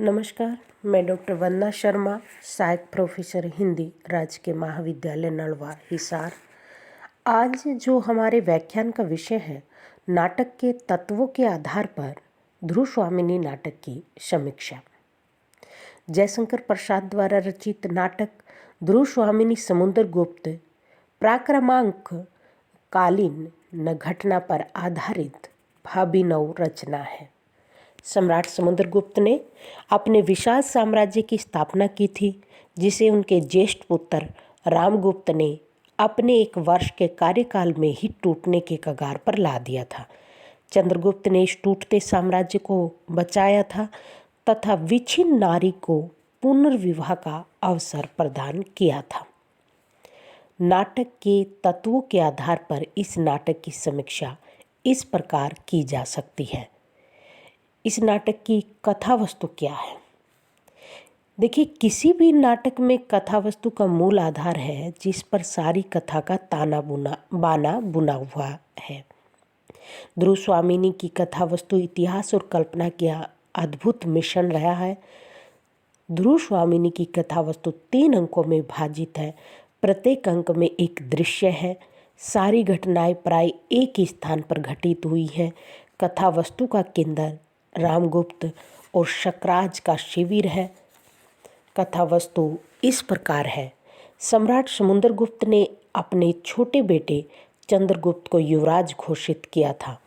नमस्कार, मैं डॉक्टर वंदना शर्मा, सहायक प्रोफेसर हिंदी, राजकीय महाविद्यालय नलवा, हिसार। आज जो हमारे व्याख्यान का विषय है, नाटक के तत्वों के आधार पर ध्रुव स्वामिनी नाटक की समीक्षा। जयशंकर प्रसाद द्वारा रचित नाटक ध्रुव स्वामिनी समुद्रगुप्त प्राक्रमांक कालीन न घटना पर आधारित अभिनव रचना है। सम्राट समुद्रगुप्त ने अपने विशाल साम्राज्य की स्थापना की थी, जिसे उनके ज्येष्ठ पुत्र रामगुप्त ने अपने 1 वर्ष के कार्यकाल में ही टूटने के कगार पर ला दिया था। चंद्रगुप्त ने इस टूटते साम्राज्य को बचाया था तथा विच्छिन्न नारी को पुनर्विवाह का अवसर प्रदान किया था। नाटक के तत्वों के आधार पर इस नाटक की समीक्षा इस प्रकार की जा सकती है। इस नाटक की कथा वस्तु क्या है? देखिए, किसी भी नाटक में कथा वस्तु का मूल आधार है, जिस पर सारी कथा का बाना बुना हुआ है। ध्रुव स्वामिनी की कथा वस्तु इतिहास और कल्पना की अद्भुत मिश्रण रहा है। ध्रुव स्वामिनी की कथा वस्तु 3 अंकों में विभाजित है। प्रत्येक अंक में एक दृश्य है। सारी घटनाएं प्राय एक ही स्थान पर घटित हुई है। कथा वस्तु का केंद्र रामगुप्त और शकराज का शिविर है। कथा वस्तु इस प्रकार है। सम्राट समुद्रगुप्त ने अपने छोटे बेटे चंद्रगुप्त को युवराज घोषित किया था,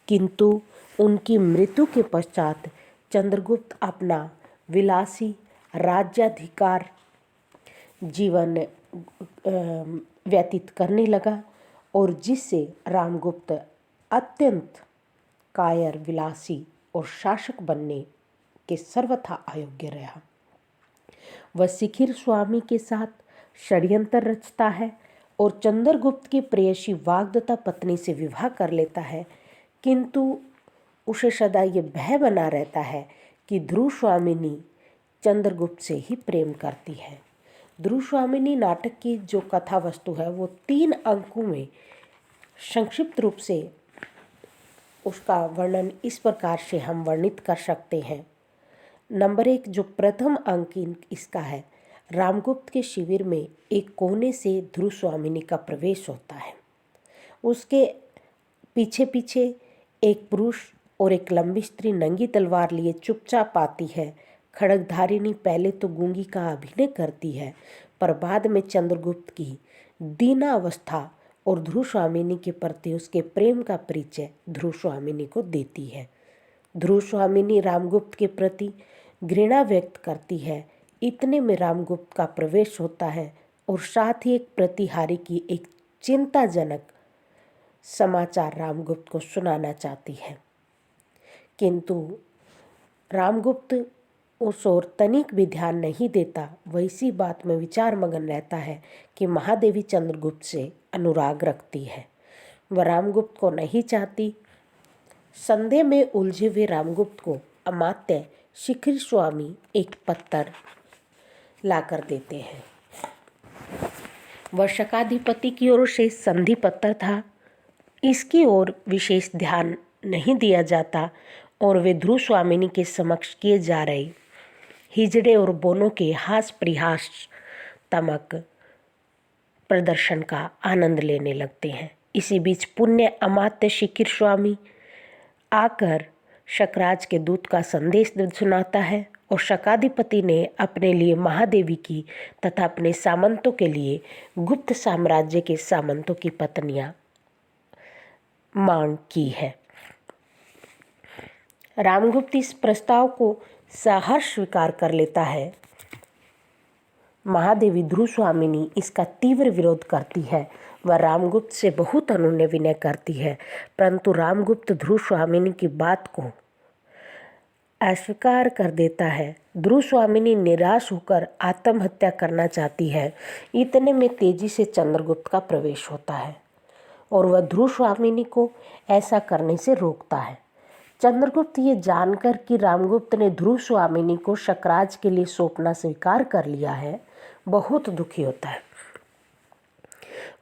किंतु उनकी मृत्यु के पश्चात चंद्रगुप्त अपना विलासी राज्याधिकार जीवन व्यतीत करने लगा, और जिससे रामगुप्त अत्यंत कायर, विलासी और शासक बनने के सर्वथा अयोग्य रहा। वह शिखिर स्वामी के साथ षड्यंत्र रचता है और चंद्रगुप्त की प्रेयसी वाग्दत्ता पत्नी से विवाह कर लेता है, किंतु उसे सदा ये भय बना रहता है कि ध्रुव स्वामिनी चंद्रगुप्त से ही प्रेम करती है। ध्रुव स्वामिनी नाटक की जो कथा वस्तु है, वो 3 अंकों में संक्षिप्त रूप से उसका वर्णन इस प्रकार से हम वर्णित कर सकते हैं। नंबर 1, जो प्रथम अंक इसका है, रामगुप्त के शिविर में एक कोने से ध्रुव स्वामिनी का प्रवेश होता है। उसके पीछे पीछे एक पुरुष और एक लंबी स्त्री नंगी तलवार लिए चुपचाप आती है। खड्गधारिणी पहले तो गूंगी का अभिनय करती है, पर बाद में चंद्रगुप्त की दीनावस्था और ध्रुव स्वामिनी के प्रति उसके प्रेम का परिचय ध्रुव स्वामिनी को देती है। ध्रुव स्वामिनी रामगुप्त के प्रति घृणा व्यक्त करती है। इतने में रामगुप्त का प्रवेश होता है और साथ ही एक प्रतिहारी की एक चिंताजनक समाचार रामगुप्त को सुनाना चाहती है, किंतु रामगुप्त उस ओर तनिक भी ध्यान नहीं देता। वह इसी बात में विचार मगन रहता है कि महादेवी चंद्रगुप्त से अनुराग रखती है, वह रामगुप्त को नहीं चाहती। संदेह में उलझे हुए रामगुप्त को अमात्य शिखिर स्वामी एक पत्थर लाकर देते हैं। वह शकाधिपति की ओर से संधि पत्र था। इसकी ओर विशेष ध्यान नहीं दिया जाता और वे ध्रुव स्वामिनी के समक्ष किए जा रहे हिजड़े और बोनों के हास परिहासात्मक प्रदर्शन का आनंद लेने लगते हैं। इसी बीच पुण्य अमात्य शिखिर स्वामी आकर शकराज के दूत का संदेश सुनाता है और शकाधिपति ने अपने लिए महादेवी की तथा अपने सामंतों के लिए गुप्त साम्राज्य के सामंतों की पत्नियां मांग की है। रामगुप्त इस प्रस्ताव को सहर्ष स्वीकार कर लेता है। महादेवी ध्रुव स्वामिनी इसका तीव्र विरोध करती है। वह रामगुप्त से बहुत अनुनय विनय करती है, परंतु रामगुप्त ध्रुव स्वामिनी की बात को अस्वीकार कर देता है। ध्रुव स्वामिनी निराश होकर आत्महत्या करना चाहती है। इतने में तेजी से चंद्रगुप्त का प्रवेश होता है और वह ध्रुव स्वामिनी को ऐसा करने से रोकता है। चंद्रगुप्त ये जानकर कि रामगुप्त ने ध्रुव स्वामिनी को शकराज के लिए सौंपना स्वीकार कर लिया है, बहुत दुखी होता है।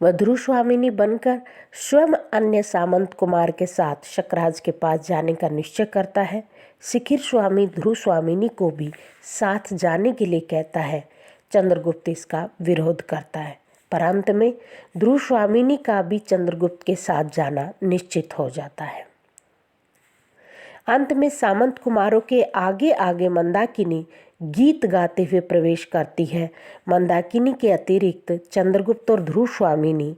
वह ध्रुव स्वामिनी बनकर स्वयं अन्य सामंत कुमार के साथ शकराज के पास जाने का निश्चय करता है, शिखिर स्वामी ध्रुव स्वामिनी को भी साथ जाने के लिए कहता है। चंद्रगुप्त इसका विरोध करता है, पर अंत में ध्रुव स्वामिनी का भी चंद्रगुप्त के साथ जाना निश्चित हो जाता है। अंत में सामंत कुमारों के आगे आगे मंदाकिनी गीत गाते हुए प्रवेश करती है। मंदाकिनी के अतिरिक्त चंद्रगुप्त और ध्रुव स्वामिनी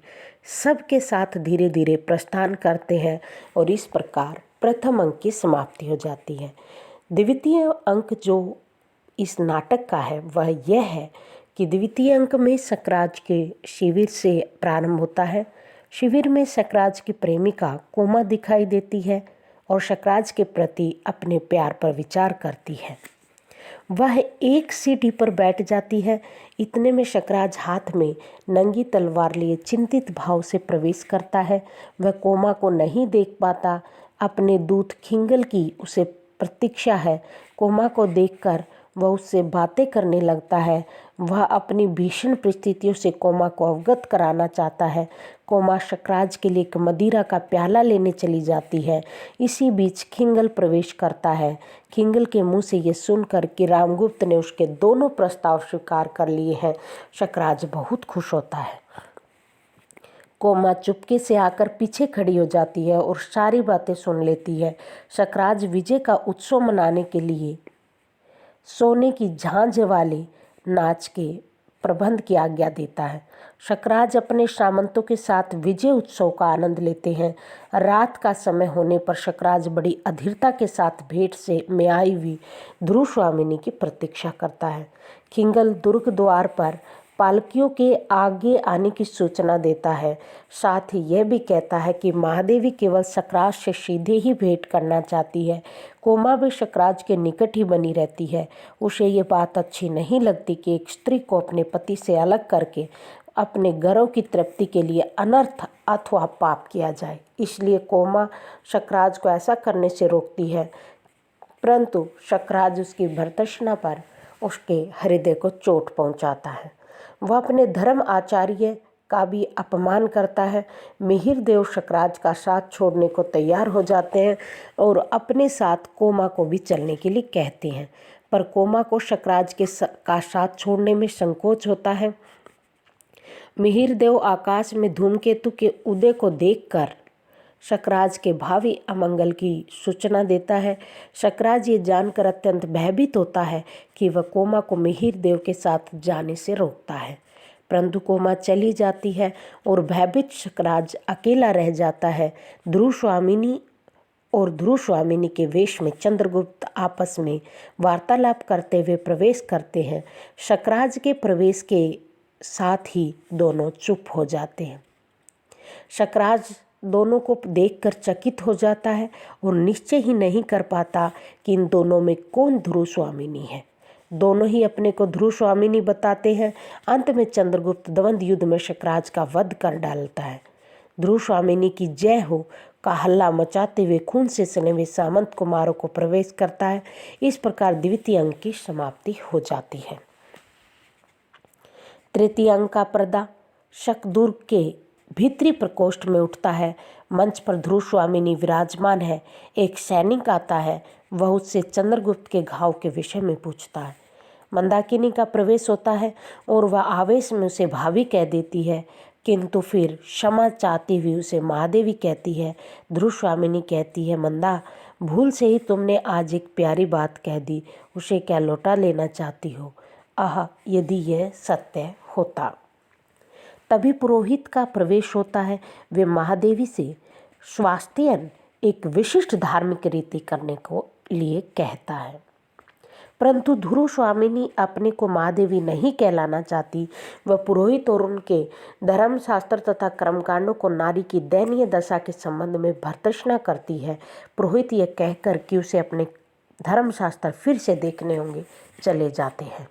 सबके साथ धीरे धीरे प्रस्थान करते हैं और इस प्रकार प्रथम अंक की समाप्ति हो जाती है। द्वितीय अंक जो इस नाटक का है वह यह है कि द्वितीय अंक में शकराज के शिविर से प्रारंभ होता है। शिविर में शकराज की प्रेमिका कोमा दिखाई देती है और शकराज के प्रति अपने प्यार पर विचार करती है। वह एक सीढ़ी पर बैठ जाती है। इतने में शकराज हाथ में नंगी तलवार लिए चिंतित भाव से प्रवेश करता है। वह कोमा को नहीं देख पाता। अपने दूत खिंगल की उसे प्रतीक्षा है। कोमा को देखकर वह उससे बातें करने लगता है। वह अपनी भीषण परिस्थितियों से कोमा को अवगत कराना चाहता है। कोमा शकराज के लिए एक मदिरा का प्याला लेने चली जाती है। इसी बीच खिंगल प्रवेश करता है। खिंगल के मुंह से ये सुनकर कि रामगुप्त ने उसके दोनों प्रस्ताव स्वीकार कर लिए हैं, शकराज बहुत खुश होता है। कोमा चुपके से आकर पीछे खड़ी हो जाती है और सारी बातें सुन लेती है। शकराज विजय का उत्सव मनाने के लिए सोने की झांझ वाले नाच के प्रबंध की आज्ञा देता है। शकराज अपने सामंतों के साथ विजय उत्सव का आनंद लेते हैं। रात का समय होने पर शकराज बड़ी अधीरता के साथ भेंट से में आई हुई ध्रुव स्वामिनी की प्रतीक्षा करता है। खिंगल दुर्ग द्वार पर पालकियों के आगे आने की सूचना देता है। साथ ही यह भी कहता है कि महादेवी केवल शकराज से सीधे ही भेंट करना चाहती है। कोमा भी शकराज के निकट ही बनी रहती है। उसे ये बात अच्छी नहीं लगती कि एक स्त्री को अपने पति से अलग करके अपने गर्व की तृप्ति के लिए अनर्थ अथवा पाप किया जाए। इसलिए कोमा शकराज को ऐसा करने से रोकती है, परंतु शकराज उसकी भर्त्सना पर उसके हृदय को चोट पहुंचाता है। वह अपने धर्म आचार्य का भी अपमान करता है। मिहिर देव शकराज का साथ छोड़ने को तैयार हो जाते हैं और अपने साथ कोमा को भी चलने के लिए कहते हैं, पर कोमा को शकराज का साथ छोड़ने में संकोच होता है। मिहिर देव आकाश में धूमकेतु के उदय को देखकर शकराज के भावी अमंगल की सूचना देता है। शकराज ये जानकर अत्यंत भयभीत होता है कि वह कोमा को मिहिर देव के साथ जाने से रोकता है, परंतु कोमा चली जाती है और भयभीत शकराज अकेला रह जाता है। ध्रुव स्वामिनी के वेश में चंद्रगुप्त आपस में वार्तालाप करते हुए प्रवेश करते हैं। शकराज के प्रवेश के साथ ही दोनों चुप हो जाते हैं। शकराज दोनों को देखकर चकित हो जाता है और निश्चय ही नहीं कर पाता कि इन दोनों में कौन ध्रुव स्वामिनी है। दोनों ही अपने को ध्रुव स्वामिनी बताते हैं। अंत में चंद्रगुप्त द्वंद्व युद्ध में शकराज का वध कर डालता है। ध्रुव स्वामिनी की जय हो का हल्ला मचाते हुए खून से सने हुए सामंत कुमारों को प्रवेश करता है। इस प्रकार द्वितीय अंक की समाप्ति हो जाती है। तृतीय अंक का पर्दा शकदुर्ग के भीतरी प्रकोष्ठ में उठता है। मंच पर ध्रुव स्वामिनी विराजमान है। एक सैनिक आता है। वह उससे चंद्रगुप्त के घाव के विषय में पूछता है। मंदाकिनी का प्रवेश होता है और वह आवेश में उसे भाभी कह देती है, किंतु फिर क्षमा चाहती हुई उसे महादेवी कहती है। ध्रुव स्वामिनी कहती है, मंदा, भूल से ही तुमने आज एक प्यारी बात कह दी, उसे क्या लौटा लेना चाहती हो? आह, यदि यह सत्य होता। तभी पुरोहित का प्रवेश होता है। वे महादेवी से स्वास्थ्यन एक विशिष्ट धार्मिक रीति करने को लिए कहता है, परंतु ध्रुव स्वामिनी अपने को महादेवी नहीं कहलाना चाहती। वह पुरोहित और उनके धर्मशास्त्र तथा कर्मकांडों को नारी की दयनीय दशा के संबंध में भर्त्सना करती है। पुरोहित यह कहकर कि उसे अपने धर्मशास्त्र फिर से देखने होंगे, चले जाते हैं।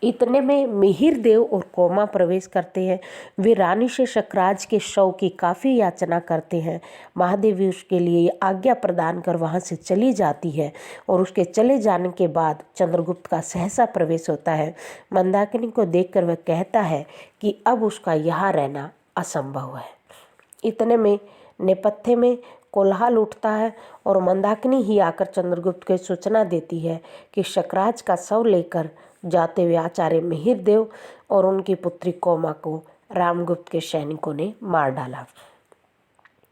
इतने में मिहिर देव और कोमा प्रवेश करते हैं। वे रानी से शकराज के शव की काफ़ी याचना करते हैं। महादेवी उसके लिए आज्ञा प्रदान कर वहां से चली जाती है और उसके चले जाने के बाद चंद्रगुप्त का सहसा प्रवेश होता है। मंदाकिनी को देखकर वह कहता है कि अब उसका यहाँ रहना असंभव है। इतने में नेपथ्य में कोलाहल उठता है और मंदाकिनी ही आकर चंद्रगुप्त को सूचना देती है कि शकराज का शव लेकर जाते हुए आचार्य मिहिर देव और उनकी पुत्री कोमा को रामगुप्त के सैनिकों ने मार डाला।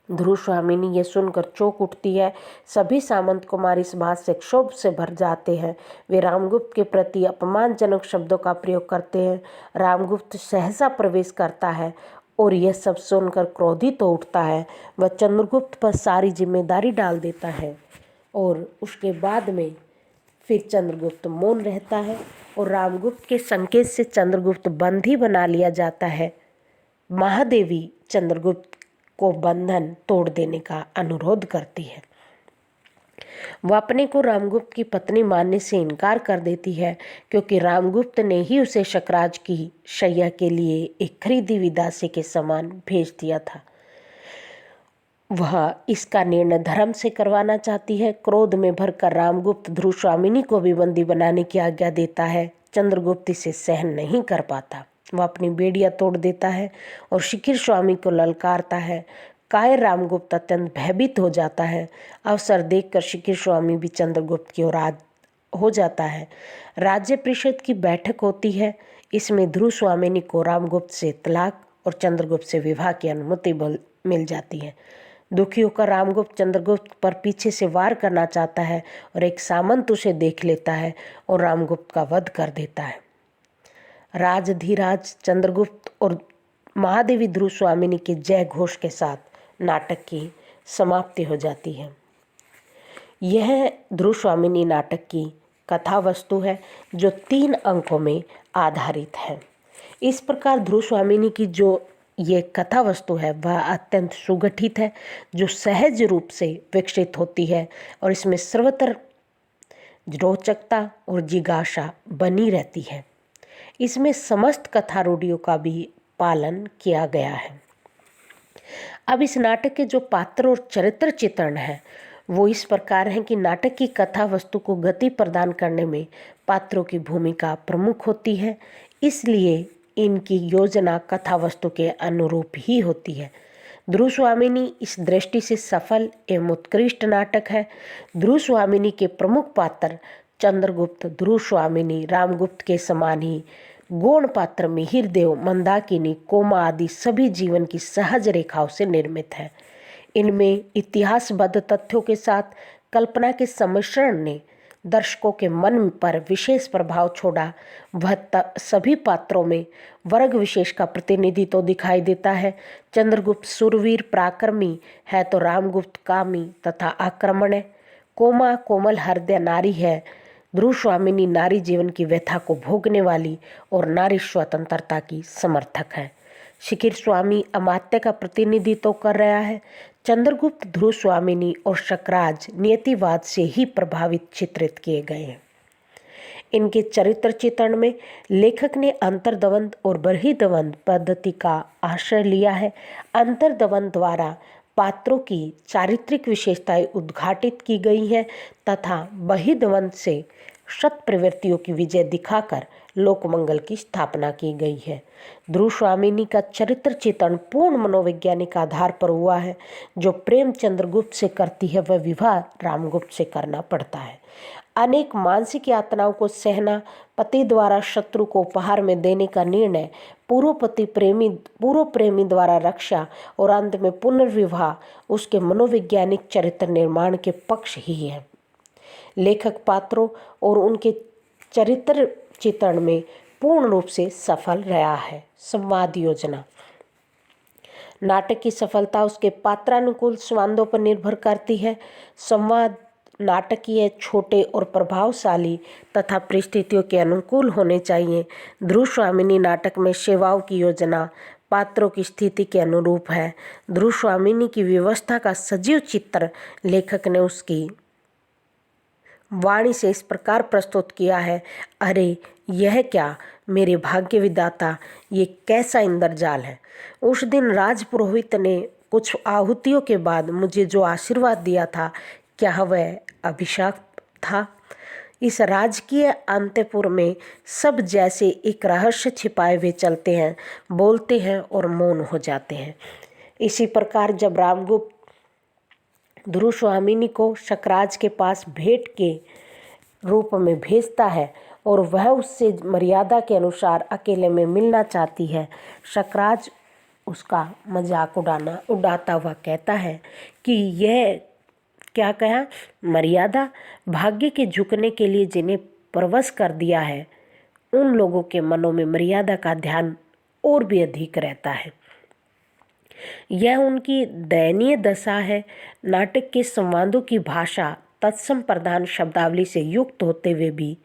ध्रुव स्वामिनी ये सुनकर चौंक उठती है। सभी सामंत कुमार इस बात से क्षोभ से भर जाते हैं। वे रामगुप्त के प्रति अपमानजनक शब्दों का प्रयोग करते हैं। रामगुप्त सहसा प्रवेश करता है और यह सब सुनकर क्रोधित हो उठता है। वह चंद्रगुप्त पर सारी जिम्मेदारी डाल देता है और उसके बाद में फिर चंद्रगुप्त मौन रहता है और रामगुप्त के संकेत से चंद्रगुप्त बंदी बना लिया जाता है। महादेवी चंद्रगुप्त को बंधन तोड़ देने का अनुरोध करती है। वह अपने को रामगुप्त की पत्नी मानने से इनकार कर देती है क्योंकि रामगुप्त ने ही उसे शकराज की शैया के लिए एक खरीदी हुई दासी के समान भेज दिया था। वह इसका निर्णय धर्म से करवाना चाहती है। क्रोध में भरकर रामगुप्त ध्रुव स्वामिनी को भी बंदी बनाने की आज्ञा देता है। चंद्रगुप्त इसे सहन नहीं कर पाता। वह अपनी बेड़ियां तोड़ देता है और शिखिर स्वामी को ललकारता है। कायर रामगुप्त अत्यंत भयभीत हो जाता है। अवसर देखकर शिखिर स्वामी भी चंद्रगुप्त की ओर हो जाता है। राज्य परिषद की बैठक होती है। इसमें ध्रुव स्वामिनी को रामगुप्त से तलाक और चंद्रगुप्त से विवाह की अनुमति मिल जाती है। दुखी होकर रामगुप्त चंद्रगुप्त पर पीछे से वार करना चाहता है और एक सामंत उसे देख लेता है और रामगुप्त का वध कर देता है। राजधीराज चंद्रगुप्त और महादेवी ध्रुव स्वामिनी के जय घोष के साथ नाटक की समाप्ति हो जाती है। यह ध्रुव स्वामिनी नाटक की कथा वस्तु है जो 3 अंकों में आधारित है। इस प्रकार ध्रुव स्वामिनी की जो ये कथा वस्तु है वह अत्यंत सुगठित है, जो सहज रूप से विकसित होती है और इसमें सर्वत्र रोचकता और जिज्ञासा बनी रहती है। इसमें समस्त कथा रूढ़ियों का भी पालन किया गया है। अब इस नाटक के जो पात्र और चरित्र चित्रण है वो इस प्रकार हैं कि नाटक की कथा वस्तु को गति प्रदान करने में पात्रों की भूमिका प्रमुख होती है, इसलिए इनकी योजना कथा वस्तु के अनुरूप ही होती है। ध्रुव स्वामिनी इस दृष्टि से सफल एवं उत्कृष्ट नाटक है। ध्रुव स्वामिनी के प्रमुख पात्र चंद्रगुप्त, ध्रुव स्वामिनी, रामगुप्त के समान ही गौण पात्र मिहिर देव, मंदाकिनी, कोमा आदि सभी जीवन की सहज रेखाओं से निर्मित है। इनमें इतिहासबद्ध तथ्यों के साथ कल्पना के सम्मिश्रण ने दर्शकों के मन पर विशेष प्रभाव छोड़ा। वह सभी पात्रों में वर्ग विशेष का प्रतिनिधित्व दिखाई देता है। चंद्रगुप्त शूरवीर पराक्रमी है तो रामगुप्त कामी तथा आक्रमण। कोमा कोमल हृदय नारी है। ध्रुव स्वामिनी नारी जीवन की व्यथा को भोगने वाली और नारी स्वतंत्रता की समर्थक है। शिखिर स्वामी अमात्य का प्रतिनिधित्व कर रहा है। चंद्रगुप्त, ध्रुव स्वामिनी और शकराज नियतिवाद से ही प्रभावित चित्रित किए गए हैं। इनके चरित्र चित्रण में लेखक ने अंतर्द्वंद और बहिर्द्वंद पद्धति का आश्रय लिया है। अंतर्द्वंद द्वारा पात्रों की चारित्रिक विशेषताएं उद्घाटित की गई हैं तथा बहिर्द्वंद से सत प्रवृत्तियों की विजय दिखाकर लोकमंगल की स्थापना की गई है। ध्रुव स्वामिनी का चरित्र चित्रण पूर्ण मनोवैज्ञानिक आधार पर हुआ है। जो प्रेम चंद्रगुप्त से करती है वह विवाह रामगुप्त से करना पड़ता है। अनेक मानसिक यातनाओं को सहना, पति द्वारा शत्रु को उपहार में देने का निर्णय, पूर्व प्रेमी द्वारा रक्षा और अंत में पुनर्विवाह उसके मनोवैज्ञानिक चरित्र निर्माण के पक्ष ही है। लेखक पात्रों और उनके चरित्र चित्रण में पूर्ण रूप से सफल रहा है। संवाद योजना। नाटक की सफलता उसके पात्रानुकूल संवादों पर निर्भर करती है। संवाद नाटकीय, छोटे और प्रभावशाली तथा परिस्थितियों के अनुकूल होने चाहिए। ध्रुव स्वामिनी नाटक में सेवाओं की योजना पात्रों की स्थिति के अनुरूप है। ध्रुव स्वामिनी की व्यवस्था का सजीव चित्र लेखक ने उसकी वाणी से इस प्रकार प्रस्तुत किया है। अरे यह क्या मेरे भाग्य विधाता, ये कैसा इंद्रजाल है। उस दिन राजपुरोहित ने कुछ आहुतियों के बाद मुझे जो आशीर्वाद दिया था, क्या वह अभिशाप था। इस राजकीय अंतपुर में सब जैसे एक रहस्य छिपाए हुए चलते हैं, बोलते हैं और मौन हो जाते हैं। इसी प्रकार जब रामगुप्त ध्रुव स्वामिनी को शकराज के पास भेंट के रूप में भेजता है और वह उससे मर्यादा के अनुसार अकेले में मिलना चाहती है। शकराज उसका मजाक उड़ाता हुआ कहता है कि यह क्या कहा, मर्यादा, भाग्य के झुकने के लिए जिन्हें परवश कर दिया है उन लोगों के मनों में मर्यादा का ध्यान और भी अधिक रहता है। यह उनकी दयनीय दशा है। नाटक के संवादों की भाषा तत्सम प्रधान शब्दावली से युक्त होते हुए भी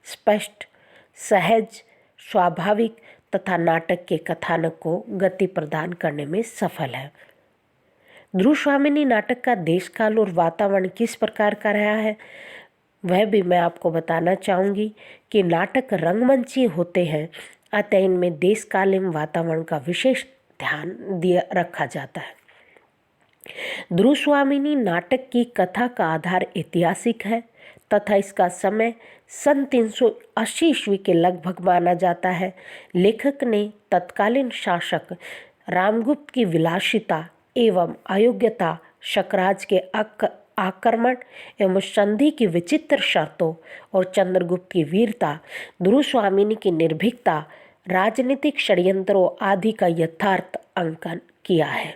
स्पष्ट, सहज, स्वाभाविक तथा नाटक के कथानक को गति प्रदान करने में सफल है। ध्रुव स्वामिनी नाटक का देश काल और वातावरण किस प्रकार का रहा है वह भी मैं आपको बताना चाहूँगी कि नाटक रंगमंची होते हैं, अतः इनमें देशकालीन वातावरण का विशेष ध्यान रखा जाता है। ध्रुव स्वामिनी नाटक की कथा का आधार ऐतिहासिक है तथा इसका समय सन 380 ईस्वी के लगभग माना जाता है। लेखक ने तत्कालीन शासक रामगुप्त की विलासिता एवं अयोग्यता, शकराज के आक्रमण एवं संधि की विचित्र शर्तों और चंद्रगुप्त की वीरता, ध्रुव स्वामिनी की निर्भीकता, राजनीतिक षड्यंत्रों आदि का यथार्थ अंकन किया है।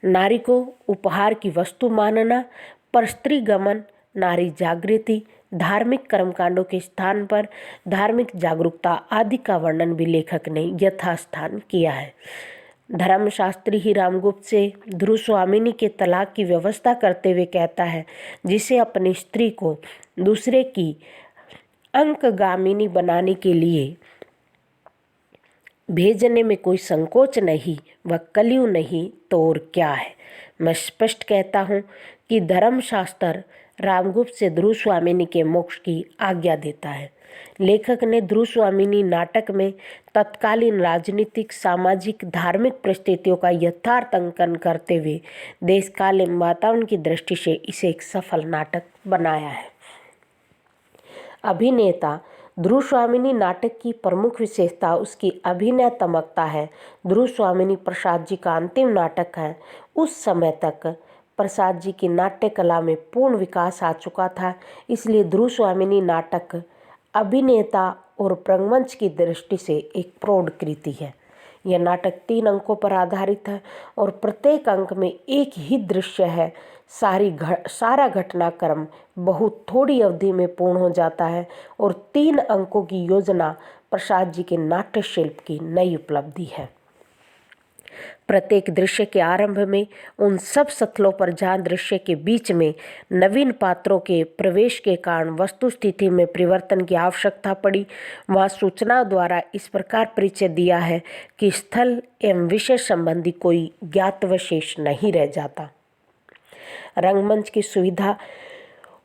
नारी को उपहार की वस्तु मानना, पर स्त्री गमन, नारी जागृति, धार्मिक कर्मकांडों के स्थान पर धार्मिक जागरूकता आदि का वर्णन भी लेखक ने यथास्थान किया है। धर्मशास्त्री ही रामगुप्त से ध्रुव स्वामिनी के तलाक की व्यवस्था करते हुए कहता है, जिसे अपनी स्त्री को दूसरे की अंकगामिनी बनाने के लिए भेजने में कोई संकोच नहीं, वह कलयुग नहीं तो और क्या है। मैं स्पष्ट कहता हूँ कि धर्मशास्त्र रामगुप्त से ध्रुव स्वामिनी के मोक्ष की आज्ञा देता है। लेखक ने ध्रुव स्वामिनी नाटक में तत्कालीन राजनीतिक, सामाजिक, धार्मिक परिस्थितियों का यथार्थ अंकन करते हुए देशकालीन वातावरण की दृष्टि से इसे एक सफल नाटक बनाया है। अभिनेता ध्रुव स्वामिनी नाटक की प्रमुख विशेषता उसकी अभिनयात्मकता है। ध्रुव स्वामिनी प्रसाद जी का अंतिम नाटक है। उस समय तक प्रसाद जी की नाट्य कला में पूर्ण विकास आ चुका था, इसलिए ध्रुव स्वामिनी नाटक अभिनेता और रंगमंच की दृष्टि से एक प्रौढ़ कृति है। यह नाटक 3 अंकों पर आधारित है और प्रत्येक अंक में एक ही दृश्य है। सारा घटनाक्रम बहुत थोड़ी अवधि में पूर्ण हो जाता है और 3 अंकों की योजना प्रसाद जी के नाट्य शिल्प की नई उपलब्धि है। प्रत्येक दृश्य के आरंभ में उन सब स्थलों पर जहाँ दृश्य के बीच में नवीन पात्रों के प्रवेश के कारण वस्तु स्थिति में परिवर्तन की आवश्यकता पड़ी, वहाँ सूचना द्वारा इस प्रकार परिचय दिया है कि स्थल एवं विषय संबंधी कोई ज्ञातवशेष नहीं रह जाता। रंगमंच की सुविधा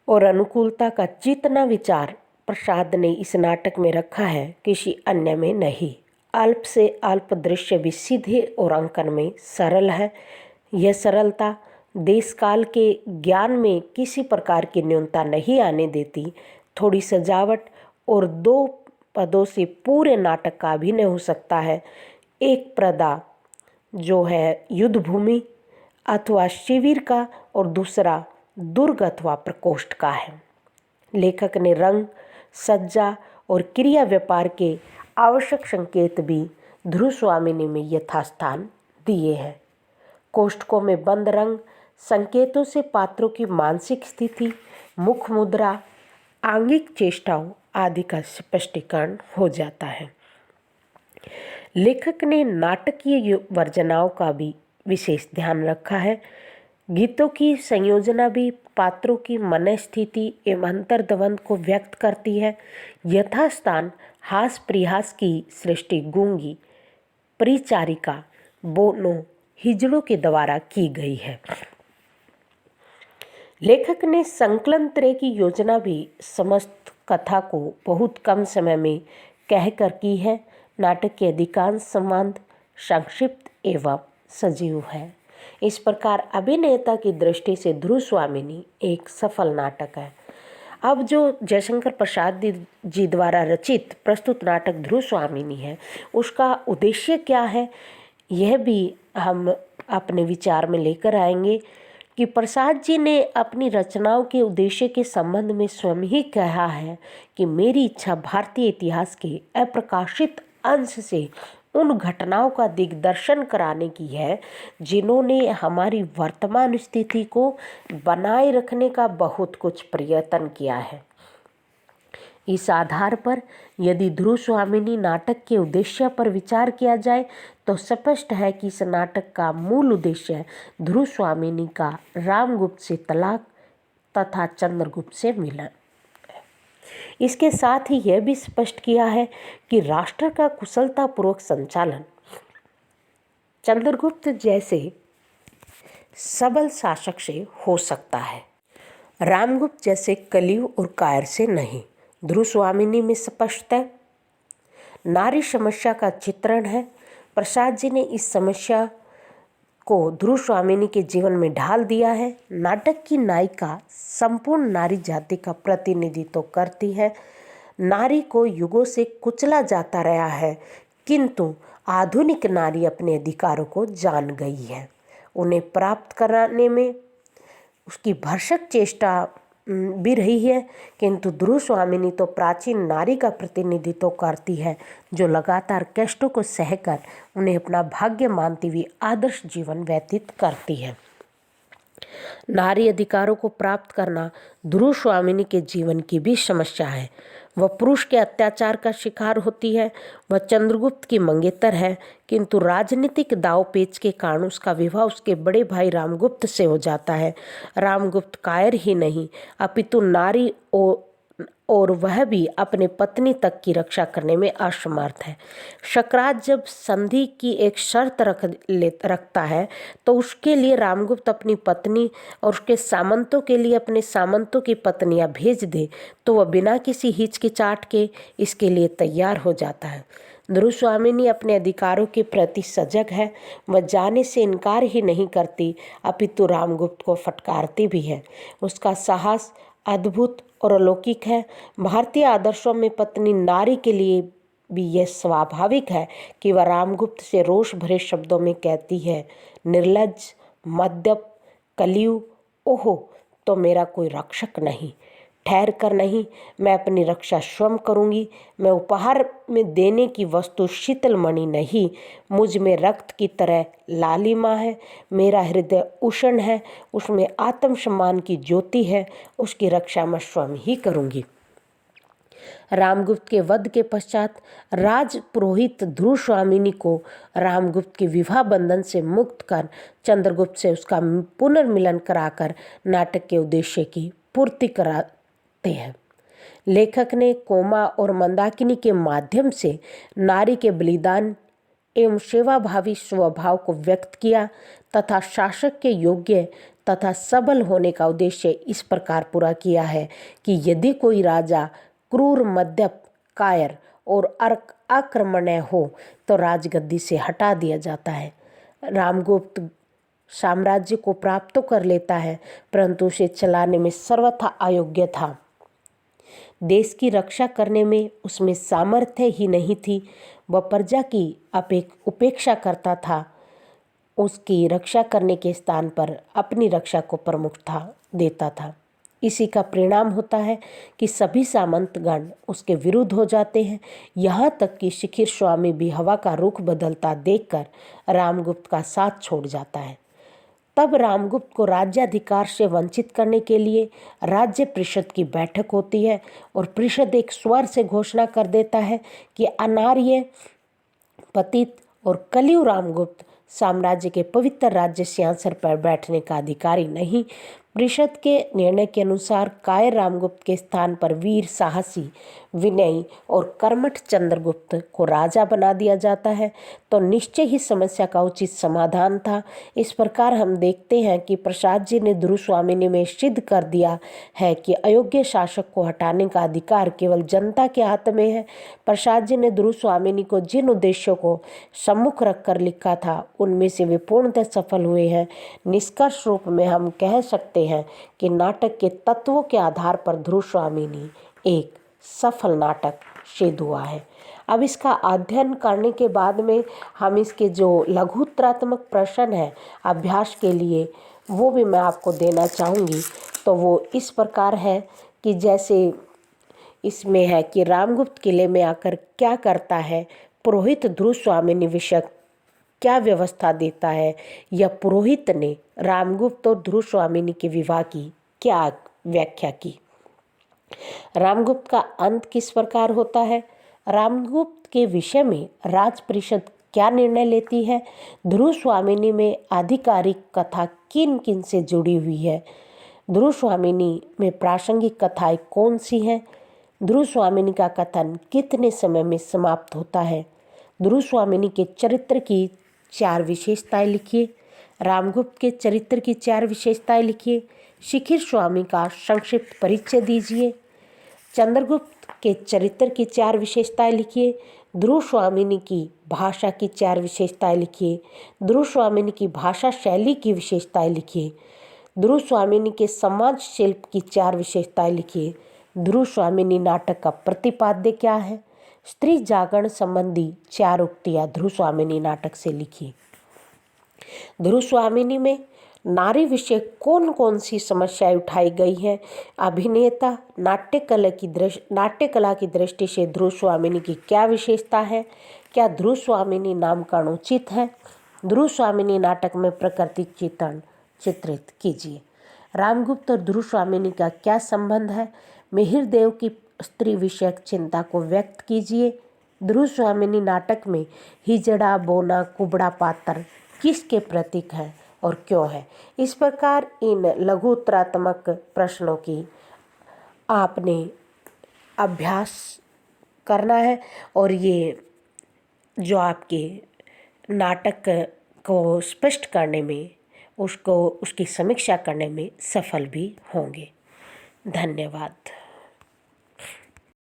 और अनुकूलता का जितना विचार प्रसाद ने इस नाटक में रखा है, किसी अन्य में नहीं। अल्प से अल्प दृश्य भी सीधे और अंकन में सरल है। यह सरलता देश काल के ज्ञान में किसी प्रकार की न्यूनता नहीं आने देती। थोड़ी सजावट और 2 पदों से पूरे नाटक का अभिनय हो सकता है। एक प्रदा जो है युद्ध भूमि अथवा शिविर का और दूसरा दुर्ग अथवा प्रकोष्ठ का है। लेखक ने रंग, सज्जा और क्रिया व्यापार के आवश्यक संकेत भी ध्रुव स्वामिनी में यथास्थान दिए हैं। कोष्ठकों में बंद रंग संकेतों से पात्रों की मानसिक स्थिति, मुख मुद्रा, आंगिक चेष्टाओं आदि का स्पष्टीकरण हो जाता है। लेखक ने नाटकीय वर्जनाओं का भी विशेष ध्यान रखा है। गीतों की संयोजना भी पात्रों की मनस्थिति एवं अंतर्द्वंद को व्यक्त करती है। यथास्थान हास परिहास की सृष्टि गूंगी, परिचारिका, बोनो, हिजड़ों के द्वारा की गई है। लेखक ने संकलन तरह की योजना भी समस्त कथा को बहुत कम समय में कहकर की है। नाटक के अधिकांश संवाद संक्षिप्त एवं सजीव है। इस प्रकार अभिनेता की दृष्टि से ध्रुव स्वामिनी एक सफल नाटक है। अब जो जयशंकर प्रसाद जी द्वारा रचित प्रस्तुत नाटक ध्रुव स्वामिनी है, उसका उद्देश्य क्या है, यह भी हम अपने विचार में लेकर आएंगे। कि प्रसाद जी ने अपनी रचनाओं के उद्देश्य के संबंध में स्वयं ही कहा है कि मेरी इच्छा भारतीय इतिहास के अप्रकाशित अंश से उन घटनाओं का दिग्दर्शन कराने की है जिन्होंने हमारी वर्तमान स्थिति को बनाए रखने का बहुत कुछ प्रयत्न किया है। इस आधार पर यदि ध्रुव स्वामिनी नाटक के उद्देश्य पर विचार किया जाए तो स्पष्ट है कि इस नाटक का मूल उद्देश्य ध्रुव स्वामिनी का रामगुप्त से तलाक तथा चंद्रगुप्त से मिलन। इसके साथ ही यह भी स्पष्ट किया है कि राष्ट्र का कुशलतापूर्वक संचालन चंद्रगुप्त जैसे सबल शासक से हो सकता है, रामगुप्त जैसे कलियुग और कायर से नहीं। ध्रुव स्वामिनी में स्पष्ट है नारी समस्या का चित्रण है। प्रसाद जी ने इस समस्या को ध्रुव स्वामिनी के जीवन में ढाल दिया है। नाटक की नायिका संपूर्ण नारी जाति का प्रतिनिधित्व करती है। नारी को युगों से कुचला जाता रहा है, किंतु आधुनिक नारी अपने अधिकारों को जान गई है। उन्हें प्राप्त कराने में उसकी भरसक चेष्टा भी रही है, किंतु ध्रुव स्वामिनी तो प्राचीन नारी का प्रतिनिधित्व करती है जो लगातार कष्टों को सहकर उन्हें अपना भाग्य मानती हुई आदर्श जीवन व्यतीत करती है। नारी अधिकारों को प्राप्त करना ध्रुव स्वामिनी के जीवन की भी समस्या है। वह पुरुष के अत्याचार का शिकार होती है। वह चंद्रगुप्त की मंगेतर है, किंतु राजनीतिक दांवपेच के कारण उसका विवाह उसके बड़े भाई रामगुप्त से हो जाता है। रामगुप्त कायर ही नहीं अपितु नारी और वह भी अपने पत्नी तक की रक्षा करने में असमर्थ है। शकराज जब संधि की एक शर्त रखता है तो उसके लिए रामगुप्त अपनी पत्नी और उसके सामंतों के लिए अपने सामंतों की पत्नियां भेज दे तो वह बिना किसी हिचकिचाहट के इसके लिए तैयार हो जाता है। ध्रुव स्वामिनी अपने अधिकारों के प्रति सजग है। वह जाने से इनकार ही नहीं करती अपितु रामगुप्त को फटकारती भी है। उसका साहस अद्भुत और अलौकिक है। भारतीय आदर्शों में पत्नी नारी के लिए भी यह स्वाभाविक है कि वह रामगुप्त से रोष भरे शब्दों में कहती है, निर्लज्ज, मद्यप, कलियुग, ओहो तो मेरा कोई रक्षक नहीं, ठहर कर नहीं, मैं अपनी रक्षा स्वयं करूंगी। मैं उपहार में देने की वस्तु शीतल मणि नहीं, मुझ में रक्त की तरह लालिमा है। मेरा हृदय उष्ण है, उसमें आत्मसम्मान की ज्योति है, उसकी रक्षा मैं स्वयं ही करूंगी। रामगुप्त के वध के पश्चात राज पुरोहित ध्रुव स्वामिनी को रामगुप्त के विवाह बंधन से मुक्त कर चंद्रगुप्त से उसका पुनर्मिलन कराकर नाटक के उद्देश्य की पूर्ति कराते हैं। लेखक ने कोमा और मंदाकिनी के माध्यम से नारी के बलिदान एवं सेवाभावी स्वभाव को व्यक्त किया तथा शासक के योग्य तथा सबल होने का उद्देश्य इस प्रकार पूरा किया है कि यदि कोई राजा क्रूर, मद्यप, कायर और आक्रमणीय हो तो राजगद्दी से हटा दिया जाता है। रामगुप्त साम्राज्य को प्राप्त तो कर लेता है, परंतु उसे चलाने में सर्वथा अयोग्य था। देश की रक्षा करने में उसमें सामर्थ्य ही नहीं थी। वह प्रजा की उपेक्षा करता था। उसकी रक्षा करने के स्थान पर अपनी रक्षा को प्रमुखता देता था। इसी का परिणाम होता है कि सभी सामंतगण उसके विरुद्ध हो जाते हैं। यहाँ तक कि शिखिर स्वामी भी हवा का रुख बदलता देखकर रामगुप्त का साथ छोड़ जाता है। तब रामगुप्त को राज्याधिकार से वंचित करने के लिए राज्य परिषद की बैठक होती है और परिषद एक स्वर से घोषणा कर देता है कि अनार्य, पतित और कलियुग रामगुप्त साम्राज्य के पवित्र राज्य सिंहासन पर बैठने का अधिकारी नहीं। परिषद के निर्णय के अनुसार कायर रामगुप्त के स्थान पर वीर, साहसी, विनयी और कर्मठ चंद्रगुप्त को राजा बना दिया जाता है तो निश्चय ही समस्या का उचित समाधान था। इस प्रकार हम देखते हैं कि प्रसाद जी ने ध्रुव स्वामिनी में सिद्ध कर दिया है कि अयोग्य शासक को हटाने का अधिकार केवल जनता के हाथ में है। प्रसाद जी ने ध्रुव स्वामिनी को जिन उद्देश्यों को सम्मुख रखकर लिखा था उनमें से वे पूर्णतः सफल हुए हैं। निष्कर्ष रूप में हम कह सकते हैं कि नाटक के तत्वों के आधार पर ध्रुव स्वामिनी एक सफल नाटक सिद्ध हुआ है। अब इसका अध्ययन करने के बाद में हम इसके जो लघुत्तरात्मक प्रश्न है अभ्यास के लिए वो भी मैं आपको देना चाहूँगी। तो वो इस प्रकार है कि जैसे इसमें है कि रामगुप्त किले में आकर क्या करता है, पुरोहित ध्रुव स्वामिनी विषय क्या व्यवस्था देता है, या पुरोहित ने रामगुप्त और ध्रुव स्वामिनी के विवाह की क्या व्याख्या की। रामगुप्त का अंत किस प्रकार होता है, रामगुप्त के विषय में राज परिषद क्या निर्णय लेती है, ध्रुव स्वामिनी में आधिकारिक कथा किन किन से जुड़ी हुई है, ध्रुव स्वामिनी में प्रासंगिक कथाएं कौन सी हैं, ध्रुव स्वामिनी का कथन कितने समय में समाप्त होता है, ध्रुव स्वामिनी के चरित्र की 4 विशेषताएं लिखिए, रामगुप्त के चरित्र की 4 विशेषताएं लिखिए, शिखिर स्वामी का संक्षिप्त परिचय दीजिए, चंद्रगुप्त के चरित्र की 4 विशेषताएं लिखिए, ध्रुव स्वामिनी की भाषा की 4 विशेषताएं लिखिए, ध्रुव स्वामिनी की भाषा शैली की विशेषताएं लिखिए, ध्रुव स्वामिनी के समाज शिल्प की 4 विशेषताएं लिखिए, ध्रुव स्वामिनी नाटक का प्रतिपाद्य क्या है, स्त्री जागरण संबंधी 4 उक्तियां ध्रुव स्वामिनी नाटक से लिखिए। ध्रुव स्वामिनी में नारी विषय कौन कौन सी समस्याएं उठाई गई हैं, अभिनेता नाट्य कला की दृष्टि से ध्रुव स्वामिनी की क्या विशेषता है, क्या ध्रुव स्वामिनी नामकरण उचित है, ध्रुव स्वामिनी नाटक में प्रकृति चित्रण चित्रित कीजिए। रामगुप्त और ध्रुव स्वामिनी का क्या संबंध है, मिहिरदेव की स्त्री विषयक चिंता को व्यक्त कीजिए। ध्रुव स्वामिनी नाटक में हिजड़ा बोना कुबड़ा पात्र किसके प्रतीक है और क्यों है। इस प्रकार इन लघु उत्तरात्मक प्रश्नों की आपने अभ्यास करना है और ये जो आपके नाटक को स्पष्ट करने में उसकी समीक्षा करने में सफल भी होंगे। धन्यवाद।